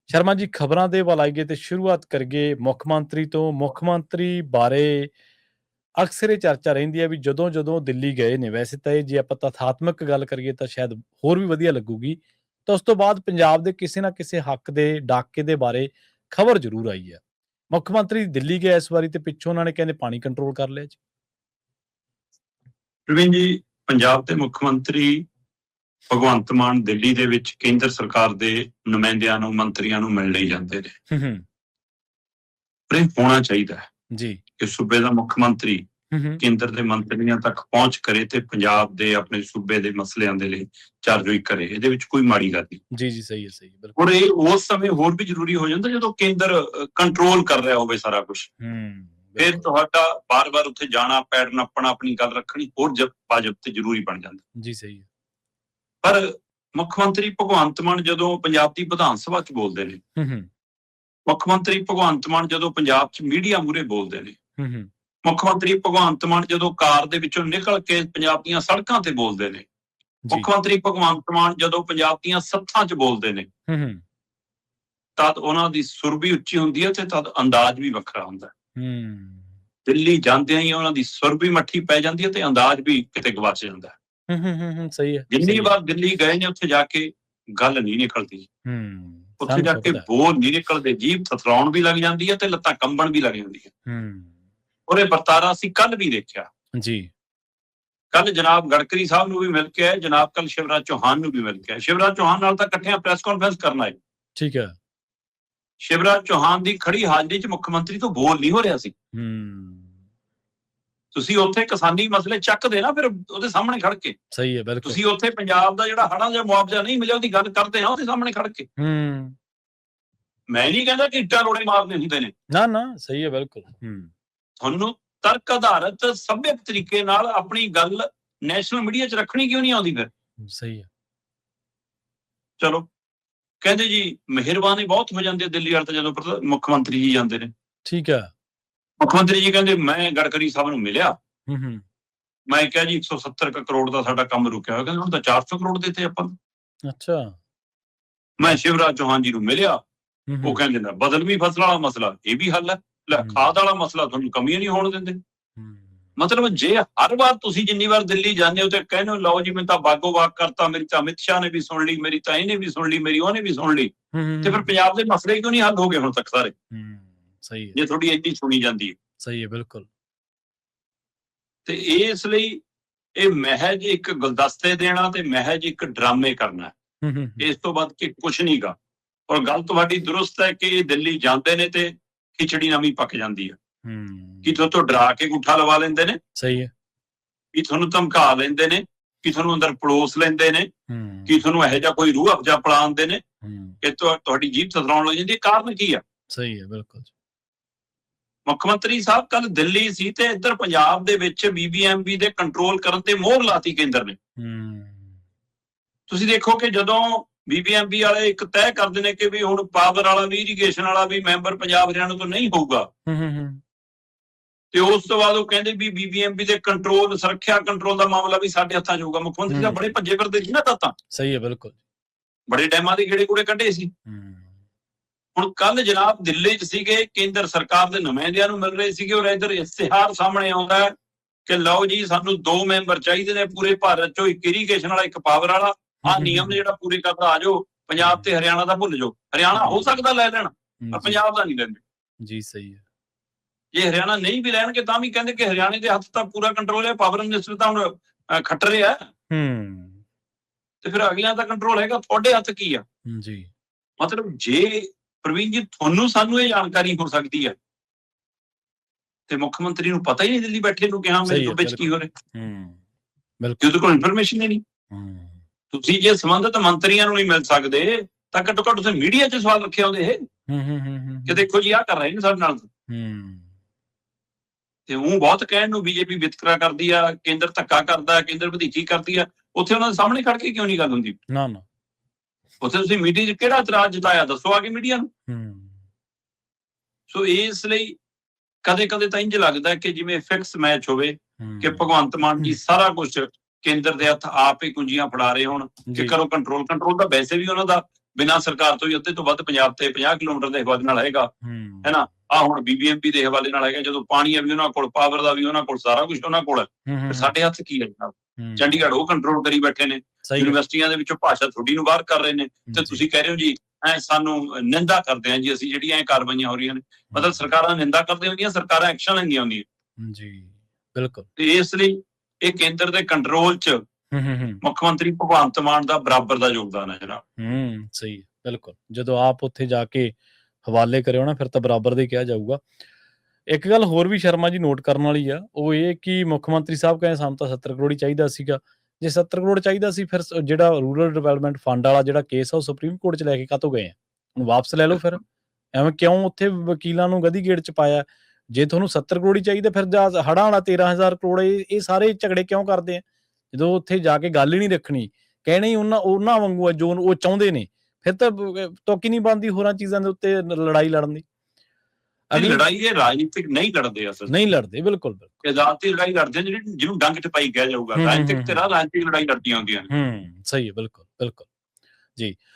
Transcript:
ਸ਼ਰਮਾ ਜੀ, ਖਬਰਾਂ ਦੇ ਵੱਲ ਆਈਏ ਤੇ ਸ਼ੁਰੂਆਤ ਕਰੀਏ ਮੁੱਖ ਮੰਤਰੀ ਤੋਂ। ਮੁੱਖ ਮੰਤਰੀ ਬਾਰੇ ਅਕਸਰ ਇਹ ਚਰਚਾ ਰਹਿੰਦੀ ਹੈ ਵੀ ਜਦੋਂ ਦਿੱਲੀ ਗਏ ਨੇ, ਵੈਸੇ ਤਾਂ ਇਹ ਜੇ ਆਪਾਂ ਤਥਾਤਮਕ ਗੱਲ ਕਰੀਏ ਤਾਂ ਸ਼ਾਇਦ ਹੋਰ ਵੀ ਵਧੀਆ ਲੱਗੂਗੀ, ਤਾਂ ਉਸ ਤੋਂ ਬਾਅਦ ਪੰਜਾਬ ਦੇ ਕਿਸੇ ਨਾ ਕਿਸੇ ਹੱਕ ਦੇ ਡਾਕੇ ਦੇ ਬਾਰੇ ਖਬਰ ਜ਼ਰੂਰ ਆਈ ਹੈ। ਮੁੱਖ ਮੰਤਰੀ ਦਿੱਲੀ ਗਏ ਇਸ ਵਾਰੀ ਤੇ ਪਿੱਛੋਂ ਉਹਨਾਂ ਨੇ ਕਹਿੰਦੇ ਪਾਣੀ ਕੰਟਰੋਲ ਕਰ ਲਿਆ ਜੀ। ਪ੍ਰਵੀਨ ਜੀ, ਪੰਜਾਬ ਦੇ ਮੁੱਖ ਮੰਤਰੀ ਭਗਵੰਤ ਮਾਨ ਦਿੱਲੀ ਦੇ ਵਿੱਚ ਕੇਂਦਰ ਸਰਕਾਰ ਦੇ ਨੁਮਾਇੰਦਿਆਂ ਨੂੰ, ਮੰਤਰੀਆਂ ਨੂੰ ਮਿਲਣ ਲਈ ਜਾਂਦੇ ਨੇ। ਪਰ ਇਹ ਹੋਣਾ ਚਾਹੀਦਾ ਹੈ ਜੀ ਕਿ ਸੂਬੇ ਦਾ ਮੁੱਖ ਮੰਤਰੀ ਕੇਂਦਰ ਦੇ ਮੰਤਰੀਆਂ ਤੱਕ ਪਹੁੰਚ ਕਰੇ ਤੇ ਪੰਜਾਬ ਦੇ ਆਪਣੇ ਸੂਬੇ ਦੇ ਮਸਲਿਆਂ ਦੇ ਲਈ ਚਾਰਜੋਈ ਕਰੇ। ਇਹਦੇ ਵਿੱਚ ਕੋਈ ਮਾੜੀ ਗੱਲ ਨਹੀਂ। ਜੀ ਜੀ, ਸਹੀ ਹੈ, ਸਹੀ ਬਿਲਕੁਲ। ਔਰ ਇਹ ਉਸ ਸਮੇਂ ਹੋਰ ਵੀ ਜ਼ਰੂਰੀ ਹੋ ਜਾਂਦਾ ਜਦੋਂ ਕੇਂਦਰ ਕੰਟਰੋਲ ਕਰ ਰਿਹਾ ਹੋਵੇ ਸਾਰਾ ਕੁਝ। ਫਿਰ ਤੁਹਾਡਾ ਬਾਰ-ਬਾਰ ਉੱਥੇ ਜਾਣਾ, ਪੈਰ ਨੱਪਣਾ, ਆਪਣੀ ਗੱਲ ਰੱਖਣੀ ਹੋਰ ਵਾਜਬ ਤੇ ਜ਼ਰੂਰੀ ਬਣ ਜਾਂਦਾ। ਜੀ ਸਹੀ ਹੈ। ਪਰ ਮੁੱਖ ਮੰਤਰੀ ਭਗਵੰਤ ਮਾਨ ਜਦੋਂ ਪੰਜਾਬ ਦੀ ਵਿਧਾਨ ਸਭਾ 'ਚ ਬੋਲਦੇ ਨੇ, ਮੁੱਖ ਮੰਤਰੀ ਭਗਵੰਤ ਮਾਨ ਜਦੋਂ ਪੰਜਾਬ 'ਚ ਮੀਡੀਆ ਮੂਹਰੇ ਬੋਲਦੇ ਨੇ, ਮੁੱਖ ਮੰਤਰੀ ਭਗਵੰਤ ਮਾਨ ਜਦੋਂ ਕਾਰ ਦੇ ਵਿੱਚੋਂ ਨਿਕਲ ਕੇ ਪੰਜਾਬ ਦੀਆਂ ਸੜਕਾਂ ਤੇ ਬੋਲਦੇ ਨੇ, ਮੁੱਖ ਮੰਤਰੀ ਭਗਵੰਤ ਮਾਨ ਜਦੋਂ ਪੰਜਾਬ ਦੀਆਂ ਸੱਥਾਂ 'ਚ ਬੋਲਦੇ ਨੇ, ਤਦ ਉਹਨਾਂ ਦੀ ਸੁਰ ਵੀ ਉੱਚੀ ਹੁੰਦੀ ਹੈ ਤੇ ਤਦ ਅੰਦਾਜ਼ ਵੀ ਵੱਖਰਾ ਹੁੰਦਾ। ਦਿੱਲੀ ਜਾਂਦਿਆਂ ਹੀ ਉਹਨਾਂ ਦੀ ਸੁਰ ਵੀ ਮੱਠੀ ਪੈ ਜਾਂਦੀ ਹੈ ਤੇ ਅੰਦਾਜ਼ ਵੀ ਕਿਤੇ ਗਵਾਚ ਜਾਂਦਾ। ਸਹੀ ਹੈ। ਜਿੰਨੀ ਵਾਰ ਦਿੱਲੀ ਗਏ ਨੇ ਉੱਥੇ ਜਾ ਕੇ ਗੱਲ ਨਹੀਂ ਨਿਕਲਦੀ, ਉੱਥੇ ਜਾ ਕੇ ਬੋਲ ਨਹੀਂ ਨਿਕਲਦੇ, ਜੀਭ ਥਥਰਾਉਣ ਵੀ ਲੱਗ ਜਾਂਦੀ ਹੈ ਤੇ ਲੱਤਾਂ ਕੰਬਣ ਵੀ ਲੱਗ ਜਾਂਦੀਆਂ। ਔਰ ਇਹ ਵਰਤਾਰਾ ਅਸੀਂ ਕੱਲ ਵੀ ਦੇਖਿਆ ਜੀ। ਕੱਲ ਜਨਾਬ ਗਡਕਰੀ ਸਾਹਿਬ ਨੂੰ ਵੀ ਮਿਲ ਕੇ ਆਏ, ਜਨਾਬ ਕੱਲ ਸ਼ਿਵਰਾਜ ਚੌਹਾਨ ਨੂੰ ਵੀ ਮਿਲ ਕੇ ਆਏ। ਸ਼ਿਵਰਾਜ ਚੌਹਾਨ ਨਾਲ ਤਾਂ ਇਕੱਠਿਆਂ ਪ੍ਰੈਸ ਕਾਨਫਰੰਸ ਕਰਨਾ ਹੈ। ਠੀਕ ਹੈ। ਸ਼ਿਵਰਾਜ ਚੌਹਾਨ ਦੀ ਖੜੀ ਹਾਜ਼ਰੀ 'ਚ ਮੁੱਖ ਮੰਤਰੀ ਤੋਂ ਬੋਲ ਨਹੀਂ ਹੋ ਰਿਹਾ ਸੀ। ਤੁਸੀਂ ਉੱਥੇ ਕਿਸਾਨੀ ਮਸਲੇ ਚੱਕਦੇ ਨਾ ਫਿਰ ਉਹਦੇ ਸਾਹਮਣੇ ਖੜ ਕੇ। ਸਹੀ ਹੈ, ਬਿਲਕੁਲ। ਤੁਸੀਂ ਉੱਥੇ ਪੰਜਾਬ ਦਾ ਜਿਹੜਾ ਹੜ੍ਹਾਂ ਦਾ ਮੁਆਵਜ਼ਾ ਨਹੀਂ ਮਿਲਿਆ ਉਹਦੀ ਗੱਲ ਕਰਦੇ ਆ ਉਹਦੇ ਸਾਹਮਣੇ ਖੜ ਕੇ। ਮੈਂ ਨਹੀਂ ਕਹਿੰਦਾ ਕਿ ਇੱਟਾਂ ਰੋੜੇ ਮਾਰਨੇ ਹੁੰਦੇ ਨੇ, ਨਾ ਸਹੀ ਹੈ, ਬਿਲਕੁਲ। ਤੁਹਾਨੂੰ ਤਰਕ ਆਧਾਰਿਤ ਸਭਿਅਕ ਤਰੀਕੇ ਨਾਲ ਆਪਣੀ ਗੱਲ ਨੈਸ਼ਨਲ ਮੀਡੀਆ 'ਚ ਰੱਖਣੀ ਕਿਉਂ ਨਹੀਂ ਆਉਂਦੀ ਫਿਰ? ਸਹੀ ਹੈ। ਚਲੋ, ਕਹਿੰਦੇ ਜੀ ਮਿਹਰਬਾਨੀ ਬਹੁਤ ਹੋ ਜਾਂਦੀ ਹੈ ਦਿੱਲੀ ਵਾਲੇ ਤਾਂ ਜਦੋਂ ਮੁੱਖ ਮੰਤਰੀ ਜੀ ਜਾਂਦੇ ਨੇ। ਠੀਕ ਹੈ। ਮੁੱਖ ਮੰਤਰੀ ਜੀ ਕਹਿੰਦੇ ਮੈਂ ਗਡਕਰੀ ਸਾਹਿਬ ਨੂੰ ਮਿਲਿਆ, ਮੈਂ ਕਿਹਾ ਜੀ 170 ਕਰੋੜ ਦਾ ਸਾਡਾ ਕੰਮ ਰੁਕਿਆ ਹੋਇਆ। ਕਹਿੰਦੇ ਹੁਣ ਤਾਂ 400 ਕਰੋੜ ਦਿੱਤੇ ਆਪਾਂ ਨੂੰ। ਅੱਛਾ। ਮੈਂ ਸ਼ਿਵਰਾਜ ਚੌਹਾਨ ਜੀ ਨੂੰ ਮਿਲਿਆ, ਉਹ ਕਹਿੰਦੇ ਨਾ ਬਦਲਵੀਂ ਫਸਲ ਵਾਲਾ ਮਸਲਾ ਇਹ ਵੀ ਹੱਲ ਹੈ, ਖਾਦ ਵਾਲਾ ਮਸਲਾ ਤੁਹਾਨੂੰ ਕਮੀਆਂ ਨਹੀਂ ਹੋਣ ਦਿੰਦੇ। ਮਤਲਬ ਜੇ ਹਰ ਵਾਰ ਤੁਸੀਂ ਜਿੰਨੀ ਵਾਰ ਦਿੱਲੀ ਜਾਂਦੇ ਹੋ ਤੇ ਕਹਿੰਦੇ ਹੋ ਲਓ ਜੀ ਮੈਂ ਤਾਂ ਬਾਗੋ ਬਾਗ ਕਰਤਾ, ਮੇਰੀ ਤਾਂ ਅਮਿਤ ਸ਼ਾਹ ਨੇ ਵੀ ਸੁਣ ਲਈ, ਮੇਰੀ ਤਾਂ ਇਹਨੇ ਵੀ ਸੁਣ ਲਈ, ਮੇਰੀ ਉਹਨੇ ਵੀ ਸੁਣ ਲਈ, ਤੇ ਫਿਰ ਪੰਜਾਬ ਦੇ ਮਸਲੇ ਕਿਉਂ ਨਹੀਂ ਹੱਲ ਹੋ ਗਏ ਹੁਣ ਤੱਕ ਸਾਰੇ? ਸਹੀ ਹੈ। ਜੇ ਤੁਹਾਡੀ ਇੰਨੀ ਸੁਣੀ ਜਾਂਦੀ ਹੈ। ਸਹੀ ਹੈ, ਬਿਲਕੁਲ। ਤੇ ਇਸ ਲਈ ਇਹ ਮਹਿਜ ਇੱਕ ਗੁਲਦਸਤੇ ਦੇਣਾ ਤੇ ਮਹਿਜ ਇੱਕ ਡਰਾਮੇ ਕਰਨਾ, ਇਸ ਤੋਂ ਬਾਅਦ ਕਿ ਕੁਛ ਨਹੀਂ ਗਾ। ਔਰ ਗੱਲ ਤੁਹਾਡੀ ਦਰੁਸਤ ਹੈ ਕਿ ਦਿੱਲੀ ਜਾਂਦੇ ਨੇ ਤੇ ਖਿਚੜੀ ਨਵੀਂ ਪੱਕ ਜਾਂਦੀ ਹੈ। ਕਿ ਤੋਂ ਡਰਾ ਕੇ ਗੁੱਠਾ ਲਵਾ ਲੈਂਦੇ ਨੇ। ਸਹੀ ਹੈ। ਕਿ ਤੁਹਾਨੂੰ ਧਮਕਾ ਲੈਂਦੇ ਨੇ, ਕਿ ਤੁਹਾਨੂੰ ਅੰਦਰ ਪੜੋਸ ਲੈਂਦੇ ਨੇ, ਕਿ ਤੁਹਾਨੂੰ ਇਹੋ ਜਿਹਾ ਕੋਈ ਰੂਹ ਅਫਜਾ ਪਲਾਉਂਦੇ ਨੇ ਕਿ ਤੁਹਾਡੀ ਜੀਭ ਥਥਰਾਉਣ ਲੱਗ ਜਾਂਦੀ ਹੈ। ਕਾਰਨ ਕੀ ਆ? ਸਹੀ ਹੈ, ਬਿਲਕੁਲ। ਮੁੱਖ ਮੰਤਰੀ ਸਾਹਿਬ ਕੱਲ ਦਿੱਲੀ ਸੀ ਤੇ ਇੱਧਰ ਪੰਜਾਬ ਦੇ ਵਿੱਚ BBMP ਦੇ ਕੰਟਰੋਲ ਕਰਨ ਤੇ ਮੋਹਰ ਲਾਤੀ ਕੇਂਦਰ ਨੇ। ਤੁਸੀਂ ਦੇਖੋ ਕਿ ਜਦੋਂ BBMP ਵਾਲੇ ਇੱਕ ਤੈਅ ਕਰਦੇ ਨੇ ਕਿ ਵੀ ਹੁਣ ਪਾਵਰ ਵਾਲਾ ਵੀ, ਇਰੀਗੇਸ਼ਨ ਵਾਲਾ ਵੀ ਮੈਂਬਰ ਪੰਜਾਬ ਹਰਿਆਣਾ ਤੋਂ ਨਹੀਂ ਹੋਊਗਾ, ਤੇ ਉਸ ਤੋਂ ਬਾਅਦ ਉਹ ਕਹਿੰਦੇ ਵੀ BBMP ਦੇ ਕੰਟਰੋਲ, ਸੁਰੱਖਿਆ ਕੰਟਰੋਲ ਦਾ ਮਾਮਲਾ ਵੀ ਸਾਡੇ ਹੱਥਾਂ 'ਚ ਹੋਊਗਾ। ਮੁੱਖ ਮੰਤਰੀ ਸਾਹਿਬ ਬੜੇ ਭੱਜੇ ਫਿਰਦੇ ਸੀ ਨਾ ਤਾਂ। ਸਹੀ ਹੈ, ਬਿਲਕੁਲ। ਬੜੇ ਡੈਮਾਂ ਦੇ ਗੇੜੇ ਗੂੜੇ ਕੱਢੇ ਸੀ। ਹੁਣ ਕੱਲ ਜਨਾਬ ਦਿੱਲੀ 'ਚ ਸੀਗੇ, ਕੇਂਦਰ ਸਰਕਾਰ ਦੇ ਨੁਮਾਇੰਦਿਆਂ ਨੂੰ ਮਿਲ ਰਹੇ ਸੀਗੇ, ਔਰ ਇੱਧਰ ਇਸ਼ਤਿਹਾਰ ਸਾਹਮਣੇ ਆਉਂਦਾ ਕਿ ਲਓ ਜੀ ਸਾਨੂੰ 2 ਮੈਂਬਰ ਚਾਹੀਦੇ ਨੇ ਪੂਰੇ ਭਾਰਤ 'ਚੋਂ, ਇੱਕ ਇਰੀਗੇਸ਼ਨ ਵਾਲਾ, ਇੱਕ ਪਾਵਰ ਵਾਲਾ। ਆਹ ਨਿਯਮ ਜਿਹੜਾ ਪੂਰੇ ਕਰਦਾ ਆ ਜਾਓ, ਪੰਜਾਬ ਤੇ ਹਰਿਆਣਾ ਦਾ ਭੁੱਲ ਜਾਓ। ਹਰਿਆਣਾ ਹੋ ਸਕਦਾ ਲੈ ਲੈਣ, ਪਰ ਪੰਜਾਬ ਦਾ ਨਹੀਂ ਲੈਂਦੇ। ਜੀ ਸਹੀ ਹੈ। ਜੇ ਹਰਿਆਣਾ ਨਹੀਂ ਵੀ ਲੈਣਗੇ ਤਾਂ ਵੀ ਕਹਿੰਦੇ ਕਿ ਹਰਿਆਣੇ ਦੇ ਹੱਥ ਤਾਂ ਪੂਰਾ ਕੰਟਰੋਲ ਹੈ, ਪਾਵਰ ਮਿਨਿਸਟਰ ਤਾਂ ਹੁਣ ਖੱਟ ਰਿਹਾ, ਤੇ ਫਿਰ ਅਗਲਿਆਂ ਦਾ ਕੰਟਰੋਲ ਹੈਗਾ, ਤੁਹਾਡੇ ਹੱਥ ਕੀ ਆ? ਜੀ ਮਤਲਬ ਜੇ ਪ੍ਰਵੀਨ ਜੀ ਤੁਹਾਨੂੰ ਸਾਨੂੰ ਇਹ ਜਾਣਕਾਰੀ ਹੋ ਸਕਦੀ ਹੈ ਤੇ ਮੁੱਖ ਮੰਤਰੀ ਨੂੰ ਪਤਾ ਹੀ ਨਹੀਂ ਦਿੱਲੀ ਬੈਠੇ ਨੂੰ ਕਿ ਹਾਂ ਮੇਰੇ ਸੂਬੇ 'ਚ ਕੀ ਹੋ ਰਿਹਾ, ਉਹਦੇ ਕੋਲ ਇਨਫੋਰਮੇਸ਼ਨ ਹੀ ਨਹੀਂ। ਤੁਸੀਂ ਜੇ ਸੰਬੰਧਿਤ ਮੰਤਰੀਆਂ ਨੂੰ ਨਹੀਂ ਮਿਲ ਸਕਦੇ ਤਾਂ ਘੱਟੋ ਘੱਟ ਤੁਸੀਂ ਮੀਡੀਆ 'ਚ ਸਵਾਲ ਰੱਖੇ ਹੁੰਦੇ ਇਹ ਕਿ ਦੇਖੋ ਜੀ ਆਹ ਕਰ ਰਹੇ ਨੇ ਸਾਡੇ ਨਾਲ। ਤੇ ਉਹ ਬਹੁਤ ਕਹਿਣ ਨੂੰ BJP ਵਿਤਕਰਾ ਕਰਦੀ ਆ, ਕੇਂਦਰ ਧੱਕਾ ਕਰਦਾ, ਕੇਂਦਰ ਵਧੀਕੀ ਕਰਦੀ ਆ, ਉੱਥੇ ਉਹਨਾਂ ਦੇ ਸਾਹਮਣੇ ਖੜ ਕੇ ਕਿਉਂ ਨਹੀਂ ਗੱਲ ਹੁੰਦੀ? ਨਾ ਉੱਥੇ ਤੁਸੀਂ ਮੀਡੀਆ 'ਚ ਕਿਹੜਾ ਇਤਰਾਜ਼ ਜਤਾਇਆ, ਦੱਸੋ ਆ ਕੇ ਮੀਡੀਆ ਨੂੰ। ਸੋ ਇਸ ਲਈ ਕਦੇ ਕਦੇ ਤਾਂ ਇੰਝ ਲੱਗਦਾ ਕਿ ਜਿਵੇਂ ਫਿਕਸ ਮੈਚ ਹੋਵੇ ਕਿ ਭਗਵੰਤ ਮਾਨ ਜੀ ਸਾਰਾ ਕੁਝ ਕੇਂਦਰ ਦੇ ਹੱਥ ਆਪ ਹੀ ਕੁੰਜੀਆਂ ਫੜਾ ਰਹੇ ਹੋਣ ਕਿ ਕਰੋ ਕੰਟਰੋਲ। ਕੰਟਰੋਲ ਤਾਂ ਵੈਸੇ ਵੀ ਉਹਨਾਂ ਦਾ ਬਿਨਾਂ ਸਰਕਾਰ ਤੋਂ ਹੀ ਅੱਧੇ ਤੋਂ ਵੱਧ ਪੰਜਾਬ ਤੇ 50 ਕਿਲੋਮੀਟਰ ਦੇ ਹਵਾਲੇ ਨਾਲ ਹੈਗਾ, ਹੈ ਨਾ। ਆ ਹੁਣ BBMP ਦੇ ਹਵਾਲੇ ਨਾਲ ਹੈਗਾ, ਜਦੋਂ ਪਾਣੀ ਆ ਵੀ ਉਹਨਾਂ ਕੋਲ, ਪਾਵਰ ਦਾ ਵੀ ਉਹਨਾਂ ਕੋਲ, ਸਾਰਾ ਕੁਝ ਉਹਨਾਂ ਕੋਲ ਹੈ। ਸਾਡੇ ਹੱਥ ਕੀ ਹੈ ਜਨਾਬ? ਚੰਡੀਗੜ੍ਹ ਉਹ ਕੰਟਰੋਲ ਕਰੀ ਬੈਠੇ ਨੇ, ਯੂਨੀਵਰਸਿਟੀਆਂ ਦੇ ਵਿੱਚੋਂ ਭਾਸ਼ਾ ਤੁਹਾਡੀ ਨੂੰ ਬਾਹਰ ਕਰ ਰਹੇ ਨੇ, ਤੇ ਤੁਸੀਂ ਕਹਿ ਰਹੇ ਹੋ ਜੀ ਸਾਨੂੰ ਨਿੰਦਾ ਕਰਦੇ ਆ ਜੀ ਅਸੀਂ, ਜਿਹੜੀਆਂ ਕਾਰਵਾਈਆਂ ਹੋ ਰਹੀਆਂ ਨੇ। ਮਤਲਬ ਸਰਕਾਰਾਂ ਨਿੰਦਾ ਕਰਦੀਆਂ ਹੁੰਦੀਆਂ, ਸਰਕਾਰਾਂ ਐਕਸ਼ਨ ਲੈਂਦੀਆਂ ਹੁੰਦੀਆਂ ਜੀ, ਬਿਲਕੁਲ। ਤੇ ਇਸ ਲਈ ਇਹ ਕੇਂਦਰ ਦੇ ਕੰਟਰੋਲ 'ਚ ਮੁੱਖ ਮੰਤਰੀ ਭਗਵੰਤ ਮਾਨ ਦਾ ਬਰਾਬਰ ਦਾ ਯੋਗਦਾਨ ਹੈ ਜਨਾਬ। ਸਹੀ ਹੈ, ਬਿਲਕੁਲ। ਜਦੋਂ ਆਪ ਉੱਥੇ ਜਾ ਕੇ ਹਵਾਲੇ ਕਰਿਓ ਨਾ, ਫਿਰ ਤਾਂ ਬਰਾਬਰ ਦਾ ਹੀ ਕਿਹਾ ਜਾਊਗਾ। ਇੱਕ ਗੱਲ ਹੋਰ ਵੀ ਸ਼ਰਮਾ ਜੀ ਨੋਟ ਕਰਨ ਵਾਲੀ ਆ, ਉਹ ਇਹ ਕਿ ਮੁੱਖ ਮੰਤਰੀ ਸਾਹਿਬ ਕਹਿੰਦੇ ਸਾਨੂੰ ਤਾਂ 70 ਕਰੋੜ ਹੀ ਚਾਹੀਦਾ ਸੀਗਾ। ਜੇ 70 ਕਰੋੜ ਚਾਹੀਦਾ ਸੀ, ਫਿਰ ਜਿਹੜਾ ਰੂਰਲ ਡਿਵੈਲਪਮੈਂਟ ਫੰਡ ਵਾਲਾ ਜਿਹੜਾ ਕੇਸ ਆ, ਉਹ ਸੁਪਰੀਮ ਕੋਰਟ 'ਚ ਲੈ ਕੇ ਕਾਹਤੋਂ ਗਏ ਆ? ਹੁਣ ਵਾਪਸ ਲੈ ਲਓ ਫਿਰ। ਐਵੇਂ ਕਿਉਂ ਉੱਥੇ ਵਕੀਲਾਂ ਨੂੰ ਗਧੀ ਗੇੜ 'ਚ ਪਾਇਆ? ਜੇ ਤੁਹਾਨੂੰ 70 ਕਰੋੜ ਹੀ ਚਾਹੀਦਾ, ਫਿਰ ਜਾਂ ਹੜ੍ਹਾਂ ਵਾਲਾ 13,000 ਕਰੋੜ, ਇਹ ਸਾਰੇ ਝਗੜੇ ਕਿਉਂ ਕਰਦੇ ਆ? ਜਦੋਂ ਉੱਥੇ ਜਾ ਕੇ ਗੱਲ ਹੀ ਨਹੀਂ ਰੱਖਣੀ, ਕਹਿਣਾ ਹੀ ਉਹਨਾਂ ਵਾਂਗੂ ਆ ਜੋ ਉਹ ਚਾਹੁੰਦੇ ਨੇ, ਫਿਰ ਤਾਂ ਤੁੱਕ ਨਹੀਂ ਬਣਦੀ ਹੋਰਾਂ ਚੀਜ਼ਾਂ ਦੇ ਉੱਤੇ ਲੜਾਈ ਲੜਨ ਦੀ। ਲੜਾਈ ਇਹ ਰਾਜਨੀਤਿਕ ਨਹੀਂ ਲੜਦੇ, ਅਸਲ ਨਹੀਂ ਲੜਦੇ, ਬਿਲਕੁਲ ਬਿਲਕੁਲ। ਅਦਾਲਤੀ ਲੜਾਈ ਲੜਦੇ ਜਿਹਨੂੰ ਡੰਗ ਟਪਾਈ ਕਿਹਾ ਜਾਊਗਾ। ਰਾਜਨੀਤਿਕ ਤੇ ਰਾਜਨੀਤਿਕ ਲੜਾਈ ਲੜਦੀਆਂ ਹੁੰਦੀਆਂ ਨੇ। ਸਹੀ ਹੈ, ਬਿਲਕੁਲ ਬਿਲਕੁਲ ਜੀ।